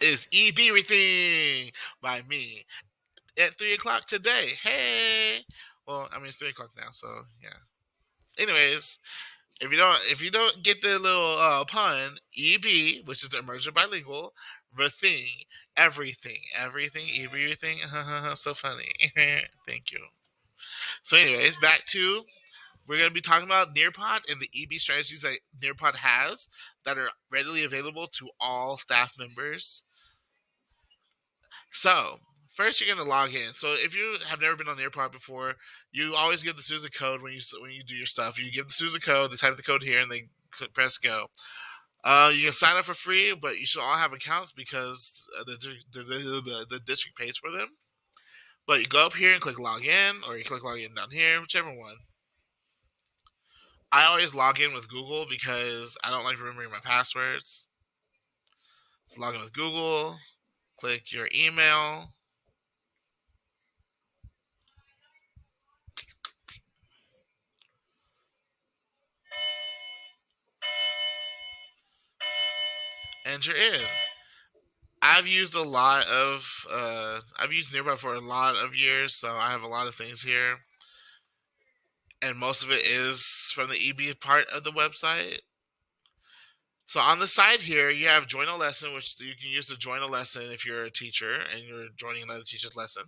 is EB-rything by me at 3 o'clock today. Hey! Well, I mean, it's 3 o'clock now, so yeah. Anyways, if you don't get the little pun, EB, which is the Emergent Bilingual, the thing, everything, everything, so funny. Thank you. So, anyways, back to we're going to be talking about Nearpod and the EB strategies that Nearpod has that are readily available to all staff members. So, first you're going to log in. So, if you have never been on Nearpod before, you always give the students a code when you do your stuff. You give the students a code, they type the code here, and they press go. You can sign up for free, but you should all have accounts because the district pays for them. But you go up here and click log in, or you click log in down here, whichever one. I always log in with Google because I don't like remembering my passwords. So log in with Google, click your email. And you're in. I've used Nearby for a lot of years, so I have a lot of things here. And most of it is from the EB part of the website. So on the side here, you have join a lesson, which you can use to join a lesson if you're a teacher and you're joining another teacher's lesson.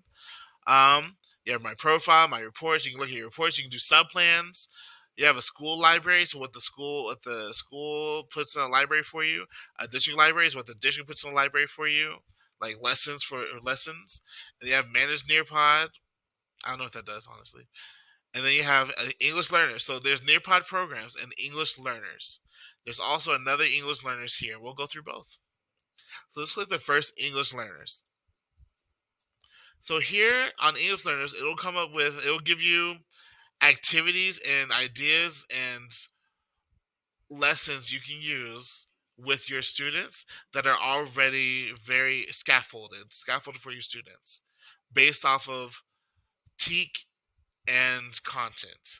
You have my profile, my reports. You can look at your reports. You can do sub plans. You have a school library, so what the school puts in a library for you. A district library is what the district puts in a library for you, like lessons for lessons. And you have managed Nearpod. I don't know what that does, honestly. And then you have English learners. So there's Nearpod programs and English learners. There's also another English learners here. We'll go through both. So let's click the first English learners. So here on English learners, it'll give you activities and ideas and lessons you can use with your students that are already very scaffolded for your students based off of TEAC and content.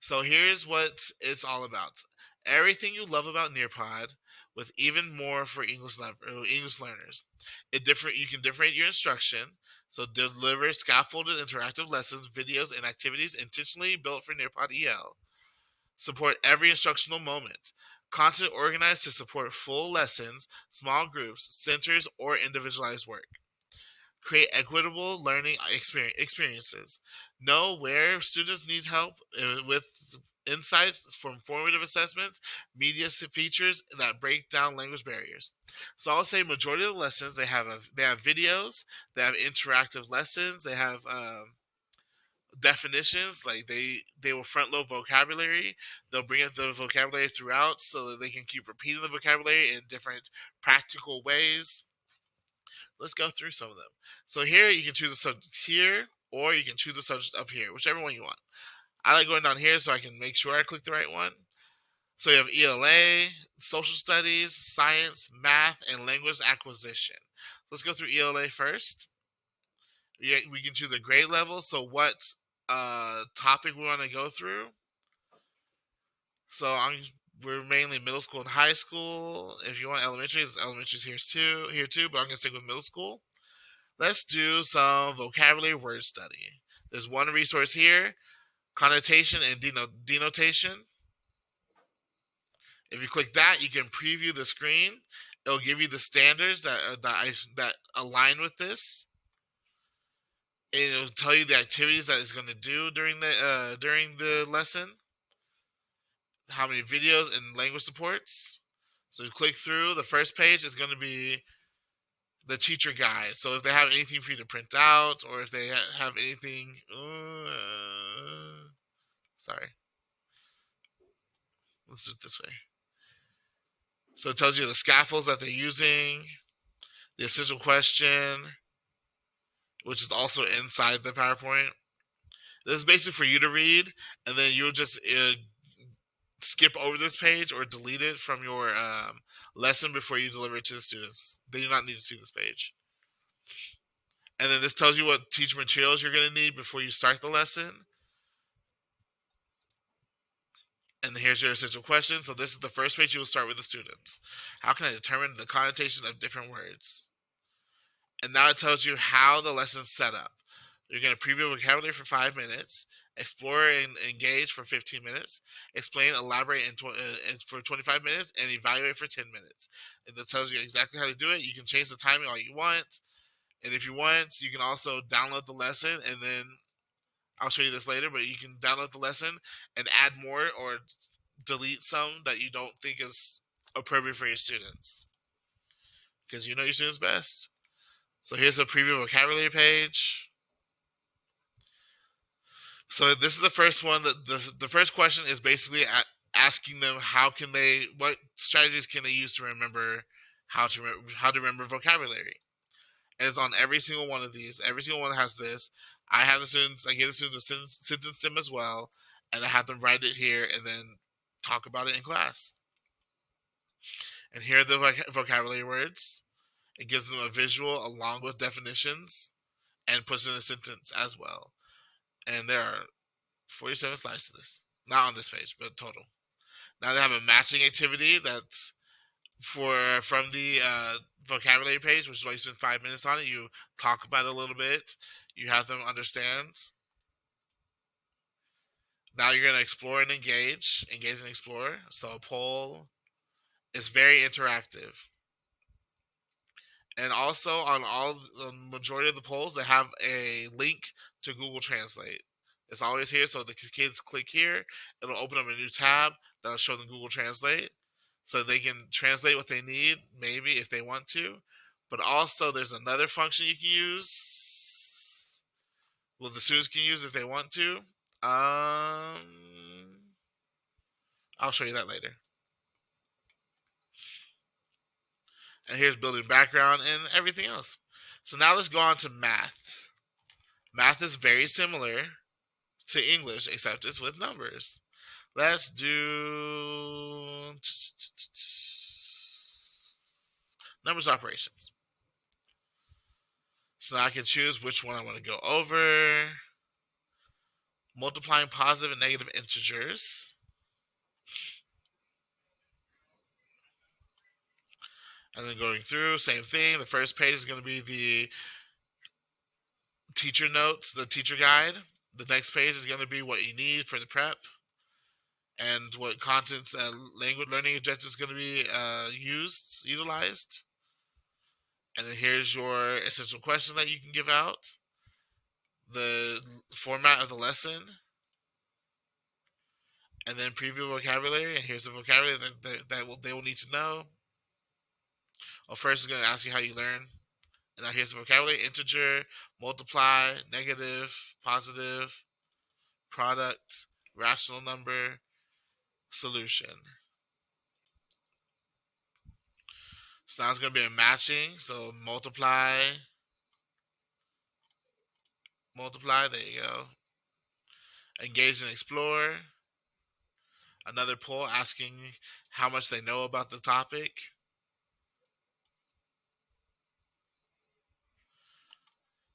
So here's what it's all about. Everything you love about Nearpod with even more for English learners. You can differentiate your instruction, so deliver scaffolded interactive lessons, videos, and activities intentionally built for Nearpod EL. Support every instructional moment. Content organized to support full lessons, small groups, centers, or individualized work. Create equitable learning experiences. Know where students need help with insights from formative assessments, media features that break down language barriers. So I'll say majority of the lessons they have videos, they have interactive lessons, they have definitions. Like they will front load vocabulary. They'll bring up the vocabulary throughout so that they can keep repeating the vocabulary in different practical ways. Let's go through some of them. So here you can choose a subject here, or you can choose a subject up here, whichever one you want. I like going down here so I can make sure I click the right one. So you have ELA, social studies, science, math, and language acquisition. Let's go through ELA first. We can choose a grade level, so what topic we want to go through. So we're mainly middle school and high school. If you want elementary, elementary's here too, but I'm gonna stick with middle school. Let's do some vocabulary word study. There's one resource here, connotation and denotation. If you click that, you can preview the screen. It'll give you the standards that align with this. And it'll tell you the activities that it's going to do during the lesson. How many videos and language supports. So you click through. The first page is going to be the teacher guide. So if they have anything for you to print out, or if they have anything, sorry, let's do it this way. So it tells you the scaffolds that they're using, the essential question, which is also inside the PowerPoint. This is basically for you to read, and then you'll just skip over this page or delete it from your lesson before you deliver it to the students. They do not need to see this page. And then this tells you what teaching materials you're going to need before you start the lesson. And here's your essential question. So this is the first page you will start with the students. How can I determine the connotation of different words? And now it tells you how the lesson's set up. You're going to preview vocabulary for 5 minutes, explore and engage for 15 minutes, explain, elaborate for 25 minutes, and evaluate for 10 minutes. And that tells you exactly how to do it. You can change the timing all you want. And if you want, you can also download the lesson, and then I'll show you this later, but you can download the lesson and add more or delete some that you don't think is appropriate for your students, because you know your students best. So here's a preview vocabulary page. So this is the first one. The first question is basically asking them what strategies can they use to remember how to remember vocabulary. And it's on every single one of these. Every single one has this. I give the students a sentence stem as well, and I have them write it here and then talk about it in class. And here are the vocabulary words. It gives them a visual along with definitions and puts in a sentence as well. And there are 47 slides to this. Not on this page, but total. Now they have a matching activity that's from the vocabulary page, which is why you spend 5 minutes on it. You talk about it a little bit. You have them understand. Now you're going to explore and engage. Engage and explore. So a poll is very interactive. And also on the majority of the polls, they have a link to Google Translate. It's always here, so the kids click here. It'll open up a new tab that'll show them Google Translate, so they can translate what they need, maybe if they want to. But also, there's another function you can use. Well, the students can use if they want to. I'll show you that later. And here's building background and everything else. So now let's go on to math. Math is very similar to English, except it's with numbers. Let's do numbers operations. So now I can choose which one I want to go over. Multiplying positive and negative integers. And then going through, same thing. The first page is going to be the teacher notes, the teacher guide. The next page is going to be what you need for the prep and what contents, language learning objectives is going to be utilized. And then here's your essential question that you can give out. The format of the lesson. And then preview vocabulary. And here's the vocabulary that they will need to know. Well, first it's going to ask you how you learn. And now here's the vocabulary. Integer, multiply, negative, positive, product, rational number, solution. So now it's going to be a matching. So multiply, there you go. Engage and explore. Another poll asking how much they know about the topic.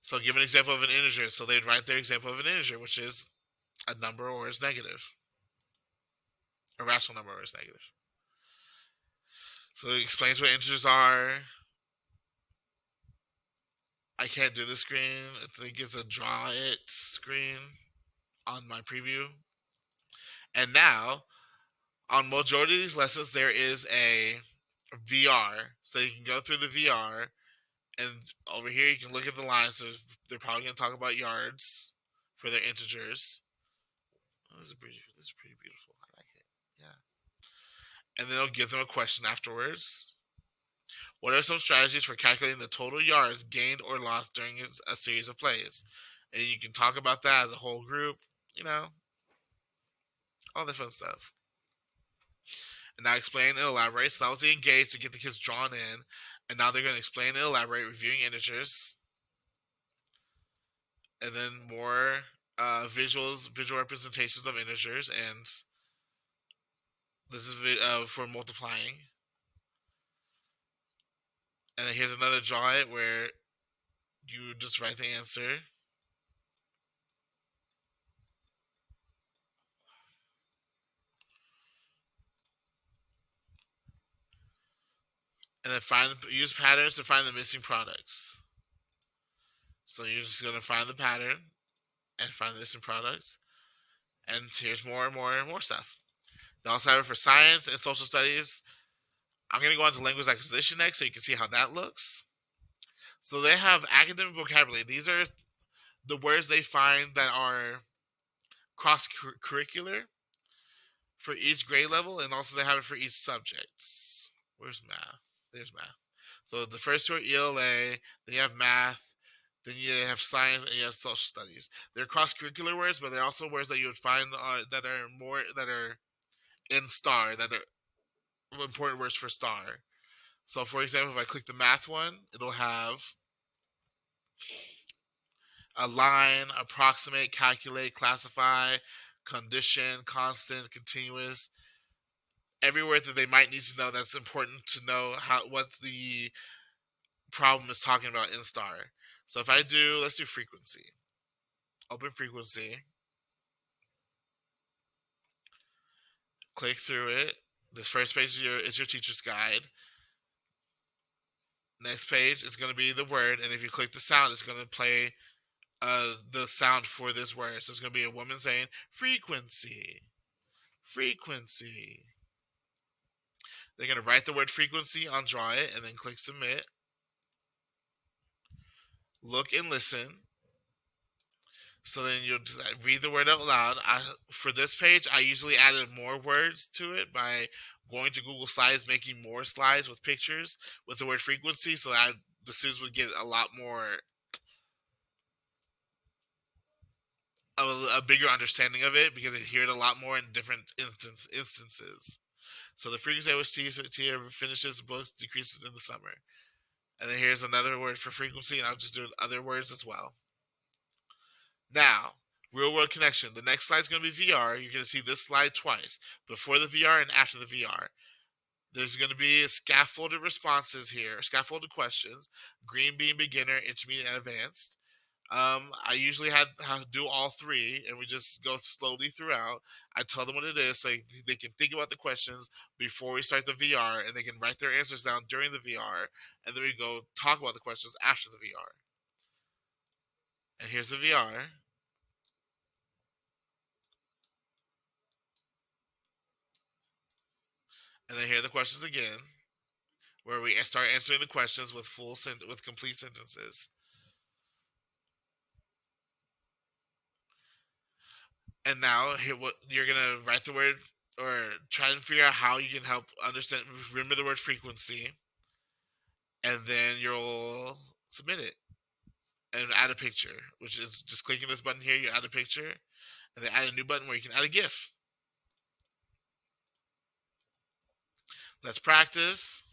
So give an example of an integer. So they'd write their example of an integer, which is a number or is negative. A rational number or is negative. So it explains what integers are. I can't do the screen. I think it's a draw it screen on my preview. And now, on majority of these lessons, there is a VR. So you can go through the VR, and over here you can look at the lines. So they're probably going to talk about yards for their integers. Oh, this is pretty beautiful. I like it. Yeah. And then it'll give them a question afterwards. What are some strategies for calculating the total yards gained or lost during a series of plays? And you can talk about that as a whole group, all the fun stuff. And now explain and elaborate. So that was the engage to get the kids drawn in. And now they're going to explain and elaborate, reviewing integers. And then more visual representations of integers. And this is for multiplying. And then here's another draw it where you just write the answer. And then use patterns to find the missing products. So you're just going to find the pattern and find the missing products. And here's more and more and more stuff. They also have it for science and social studies. I'm going to go on to language acquisition next so you can see how that looks. So they have academic vocabulary. These are the words they find that are cross-curricular for each grade level, and also they have it for each subject. Where's math? There's math. So the first two are ELA, then you have math, then you have science, and you have social studies. They're cross-curricular words, but they're also words that you would find that are in STAR, that are important words for STAR. So, for example, if I click the math one, it'll have align, approximate, calculate, classify, condition, constant, continuous. Every word that they might need to know that's important to know what the problem is talking about in STAR. So if I do, let's do frequency. Open frequency. Click through it. The first page is your teacher's guide. Next page is going to be the word, and if you click the sound, it's going to play the sound for this word. So it's going to be a woman saying frequency, frequency. They're going to write the word frequency on Draw It, and then click submit. Look and listen. So then you'll read the word out loud. For this page, I usually added more words to it by going to Google Slides, making more slides with pictures with the word frequency, so that the students would get a lot more, a bigger understanding of it, because they hear it a lot more in different instances. So the frequency at which Tia finishes books decreases in the summer. And then here's another word for frequency, and I'll just do other words as well. Now, real world connection. The next slide is going to be VR. You're going to see this slide twice, before the VR and after the VR. There's going to be scaffolded responses here, scaffolded questions, green being beginner, intermediate, and advanced. I usually have to do all three, and we just go slowly throughout. I tell them what it is so they can think about the questions before we start the VR, and they can write their answers down during the VR, and then we go talk about the questions after the VR. And here's the VR. And then here are the questions again, where we start answering the questions with with complete sentences. And now here, what you're gonna write the word, or try and figure out how you can help remember the word frequency, and then you'll submit it and add a picture, which is just clicking this button here. You add a picture, and then add a new button where you can add a GIF. Let's practice.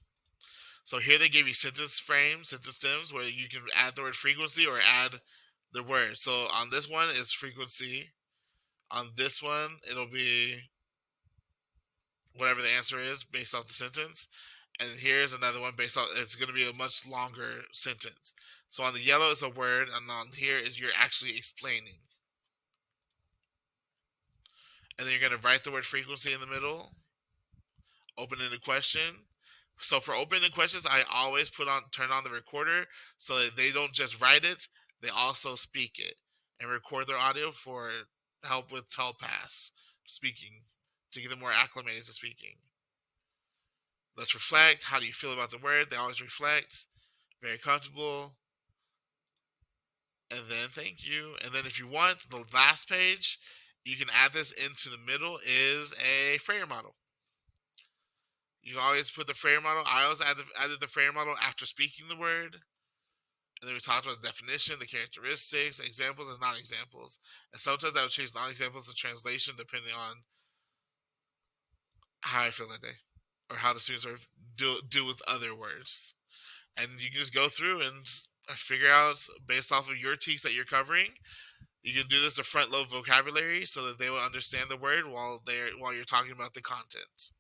So here they give you sentence frames, sentence stems, where you can add the word frequency or add the word. So on this one is frequency. On this one, it'll be whatever the answer is based off the sentence. And here's another one based off, it's going to be a much longer sentence. So on the yellow is a word, and on here is you're actually explaining. And then you're going to write the word frequency in the middle, open in the question. So for opening questions, I always turn on the recorder so that they don't just write it, they also speak it and record their audio for help with telepaths speaking, to get them more acclimated to speaking. Let's reflect. How do you feel about the word? They always reflect. Very comfortable. And then thank you. And then if you want, the last page, you can add this into the middle, is a Freire model. You can always put the Freire model. I always added the Freire model after speaking the word. And then we talked about the definition, the characteristics, examples, and non-examples. And sometimes I would change non-examples to translation depending on how I feel that day, or how the students are do with other words. And you can just go through and figure out, based off of your teaks that you're covering. You can do this to front load vocabulary so that they will understand the word while you're talking about the content.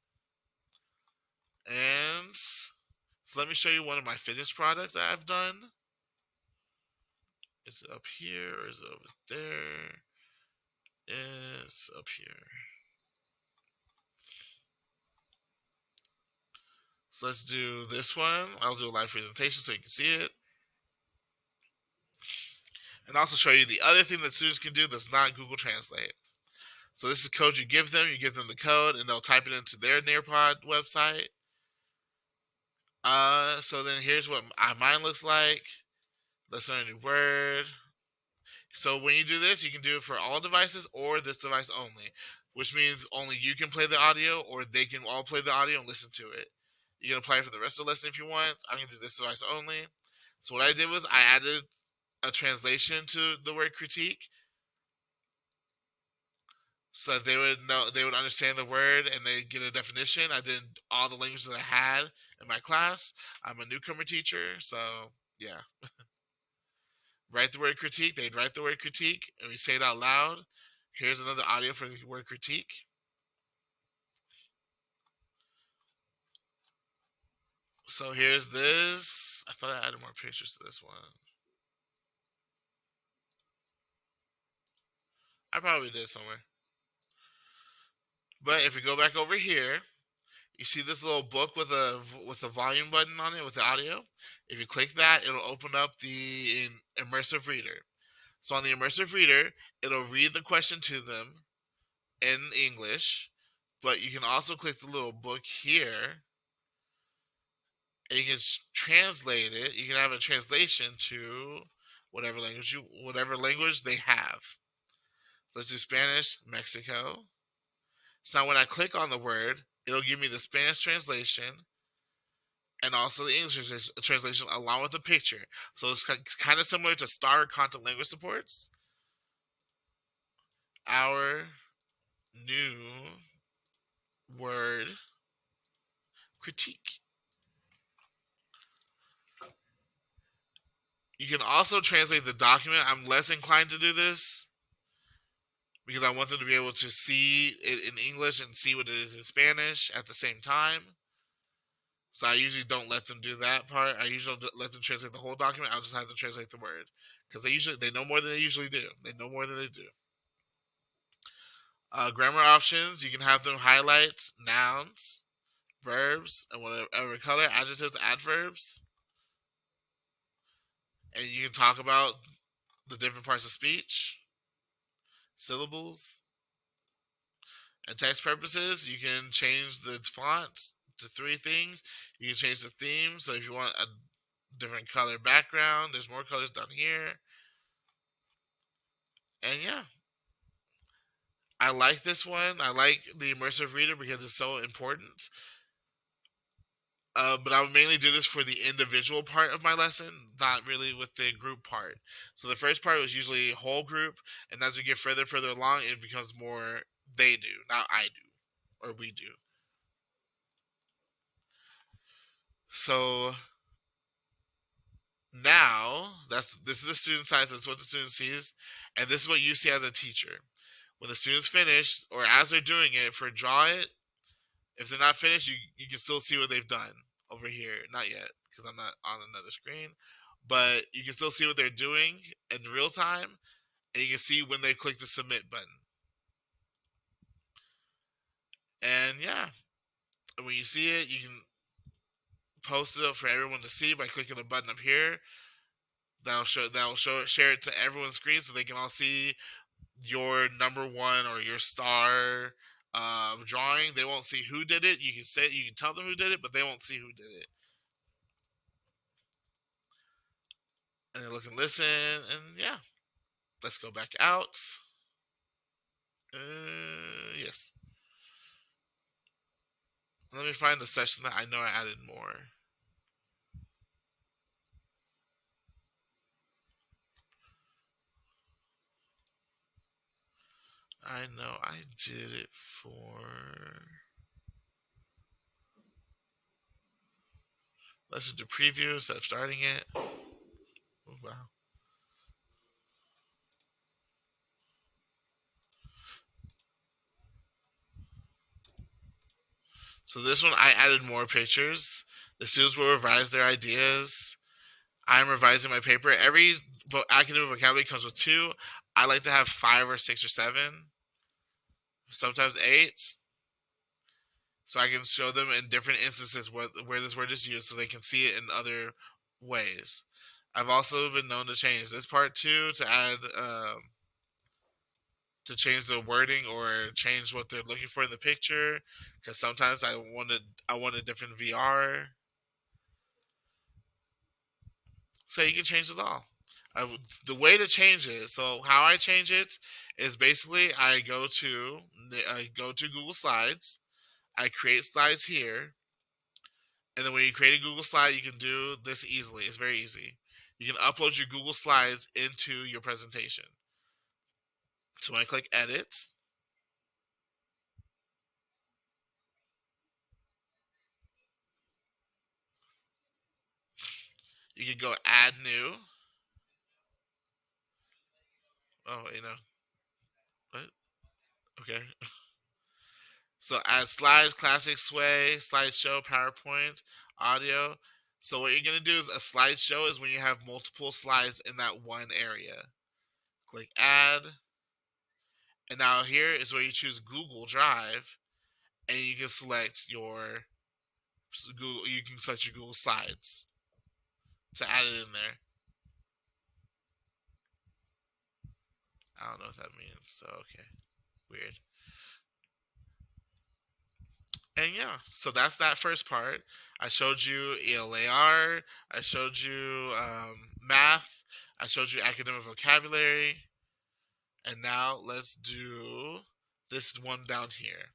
And so let me show you one of my finished products that I've done. Is it up here or is it over there? It's up here. So let's do this one. I'll do a live presentation so you can see it. and also show you the other thing that students can do that's not Google Translate. So this is code you give them. You give them the code, and they'll type it into their Nearpod website. So then here's what mine looks like. Let's learn a new word. So when you do this, you can do it for all devices or this device only, which means only you can play the audio or they can all play the audio and listen to it. You can apply it for the rest of the lesson if you want. I'm going to do this device only. So what I did was I added a translation to the word critique so that they would understand the word and they get a definition. I did all the languages that I had in my class. I'm a newcomer teacher, so yeah. Write the word critique. They'd write the word critique, and we say it out loud. Here's another audio for the word critique. So here's this. I thought I added more pictures to this one. I probably did somewhere. But if we go back over here, you see this little book with a volume button on it with the audio. If you click that, it'll open up the immersive reader. So on the immersive reader, it'll read the question to them in English, but you can also click the little book here, and you can translate it. You can have a translation to whatever language they have. So let's do Spanish, Mexico. So now when I click on the word, it'll give me the Spanish translation and also the English translation along with the picture. So it's kind of similar to Star Content Language Supports. Our new word critique. You can also translate the document. I'm less inclined to do this because I want them to be able to see it in English and see what it is in Spanish at the same time. So I usually don't let them do that part. I usually let them translate the whole document. I'll just have them translate the word because they know more than they usually do. They know more than they do. Grammar options. You can have them highlight nouns, verbs, and whatever color, adjectives, adverbs, and you can talk about the different parts of speech, syllables, and text purposes. You can change the fonts to 3 things. You can change the theme. So if you want a different color background, there's more colors down here. And yeah, I like this one. I like the immersive reader because it's so important. But I would mainly do this for the individual part of my lesson, not really with the group part. So the first part was usually whole group, and as we get further along, it becomes more they do, not I do, or we do. So now this is the student side. That's what the student sees, and this is what you see as a teacher. When the students finish, or as they're doing it for draw it, if they're not finished, you can still see what they've done over here. Not yet, because I'm not on another screen. But you can still see what they're doing in real time, and you can see when they click the submit button. And yeah, when you see it, you can post it up for everyone to see by clicking the button up here. Share it to everyone's screen so they can all see your number one or your star drawing. They won't see who did it. You can tell them who did it, but they won't see who did it. And they look and listen, and yeah, let's go back out. Yes. Let me find the session that I know I added more. I know I did it for. Let's just do preview instead of starting it. Oh, wow. So this one I added more pictures. The students will revise their ideas. I'm revising my paper. Every academic vocabulary comes with 2. I like to have 5 or 6 or 7, sometimes 8. So I can show them in different instances where this word is used so they can see it in other ways. I've also been known to change this part too to add to change the wording or change what they're looking for in the picture, because sometimes I want a different VR. So you can change it all. The way to change it. So how I change it is basically I go to Google Slides. I create slides here, and then when you create a Google slide, you can do this easily. It's very easy. You can upload your Google Slides into your presentation. So when I click Edit, you can go Add New. Oh, what? Okay. So add slides, classic, sway, slideshow, PowerPoint, audio. So what you're gonna do is a slideshow is when you have multiple slides in that one area. Click Add, and now here is where you choose Google Drive, and you can select your Google. You can select your Google Slides to add it in there. I don't know what that means. So okay, weird. And yeah, so that's that first part. I showed you ELAR. I showed you math. I showed you academic vocabulary. And now let's do this one down here.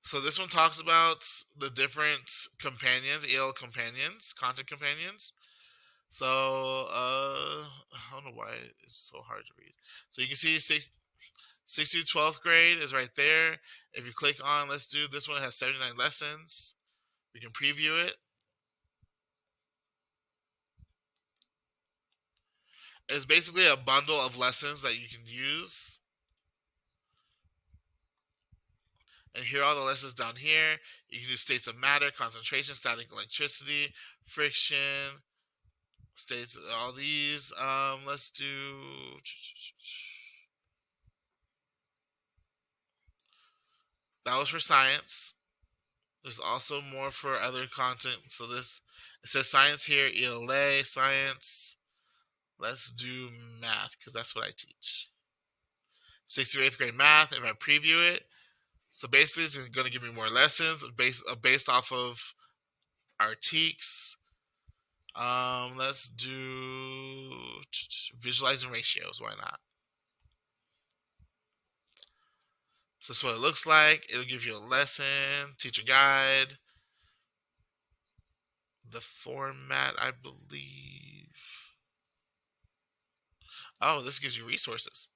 So this one talks about the different companions, EL companions, content companions. So I don't know why it's so hard to read. So you can see 6th through 12th grade is right there. If you click on, let's do this one, it has 79 lessons. We can preview it. It's basically a bundle of lessons that you can use. And here are all the lessons down here. You can do states of matter, concentration, static electricity, friction, states, all these. Let's do. That was for science. There's also more for other content. So this, it says science here, ELA, science. Let's do math, because that's what I teach. 6th through 8th grade math, if I preview it. So basically, it's going to give me more lessons based off of our TEACs. Let's do visualizing ratios. Why not? So this is what it looks like. It'll give you a lesson, teacher guide, the format, I believe. Oh, this gives you resources.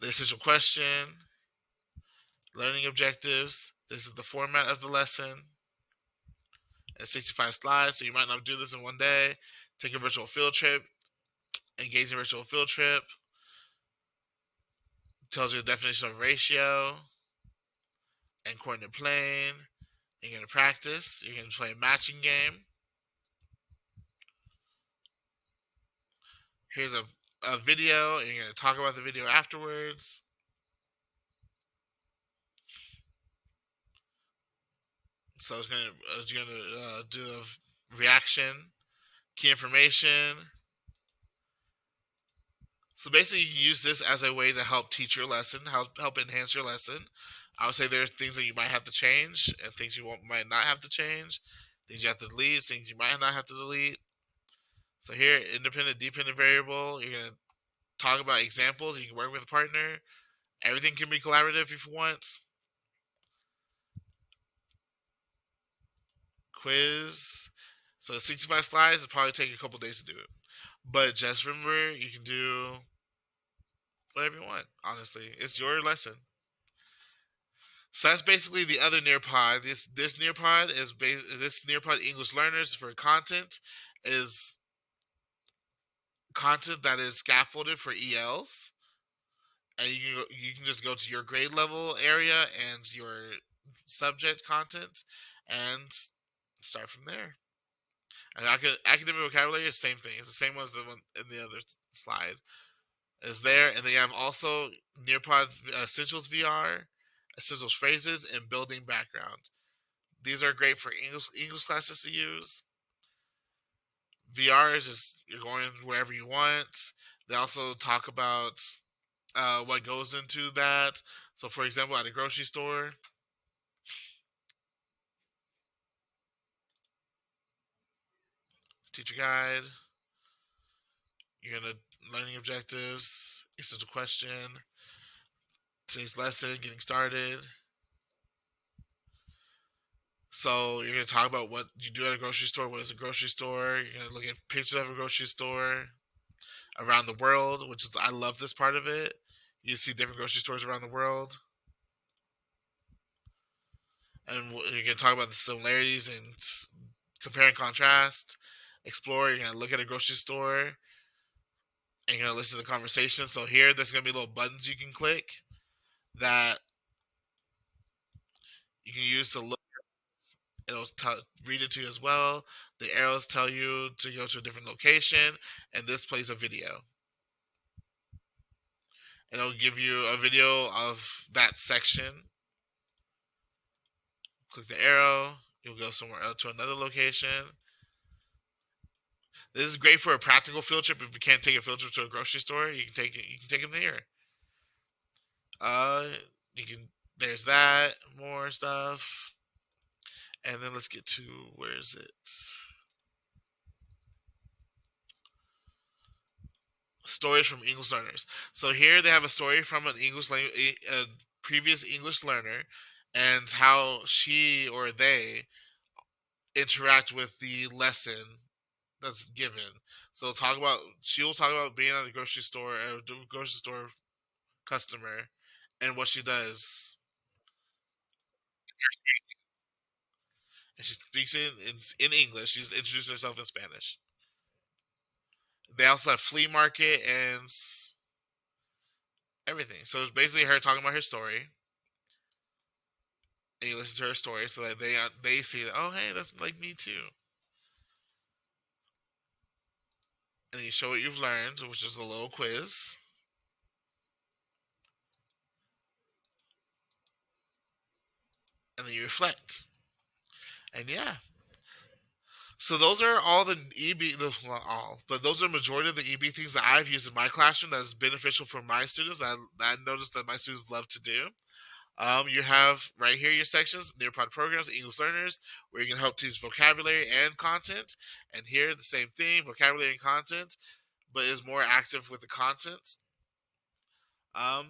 The essential question, learning objectives. This is the format of the lesson. It's 65 slides, so you might not do this in one day. Take a virtual field trip. Engage in a virtual field trip. Tells you the definition of ratio and coordinate plane. You're going to practice. You're going to play a matching game. Here's a video. And you're going to talk about the video afterwards. So it's going to do the reaction, key information. So basically, you can use this as a way to help teach your lesson, help enhance your lesson. I would say there are things that you might have to change and things you might not have to change, things you have to delete, things you might not have to delete. So here, independent, dependent variable, you're going to talk about examples. You can work with a partner. Everything can be collaborative if you want. Quiz. So 65 slides, it'll probably take a couple days to do it. But just remember, you can do whatever you want. Honestly, it's your lesson. So that's basically the other Nearpod. This Nearpod is this Nearpod English Learners for content is content that is scaffolded for ELs, and you can just go to your grade level area and your subject content and start from there. And academic vocabulary is the same thing. It's the same one as the one in the other slide. Is there, and they have also Nearpod Essentials VR, Essentials phrases, and building background. These are great for English classes to use. VR is just you're going wherever you want. They also talk about what goes into that. So, for example, at a grocery store, teacher guide, you're gonna learning objectives, answer the question, today's lesson, getting started. So you're gonna talk about what you do at a grocery store. What is a grocery store? You're gonna look at pictures of a grocery store around the world, which is I love this part of it. You see different grocery stores around the world, and you're gonna talk about the similarities and compare and contrast. Explore. You're gonna look at a grocery store and you're gonna listen to the conversation. So here, there's gonna be little buttons you can click that you can use to look. It'll read it to you as well. The arrows tell you to go to a different location, and this plays a video. It'll give you a video of that section. Click the arrow. You'll go somewhere else to another location. This is great for a practical field trip. If you can't take a field trip to a grocery store, you can take it. You can take them here. Uh, you can. There's that. More stuff. And then let's get to where is it? Stories from English learners. So here they have a story from an a previous English learner, and how she or they interact with the lesson that's given. So she will talk about being at a grocery store, a grocery store customer, and what she does. And she speaks in English. She's introduced herself in Spanish. They also have flea market and everything. So it's basically her talking about her story, and you listen to her story so that they see that, oh, hey, that's like me too. And you show what you've learned, which is a little quiz. And then you reflect. And yeah. So those are all the EB, well, all, but those are the majority of the EB things that I've used in my classroom that is beneficial for my students. That I noticed that my students love to do. You have right here your sections: Nearpod programs, English learners, where you can help teach vocabulary and content. And here the same thing: vocabulary and content, but is more active with the content.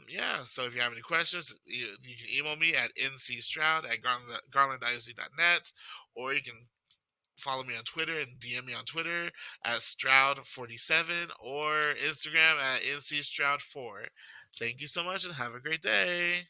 Yeah, so if you have any questions, you can email me at ncstroud@garlandisd.net, or you can follow me on Twitter and DM me on Twitter at Stroud47, or Instagram at NCStroud4. Thank you so much and have a great day.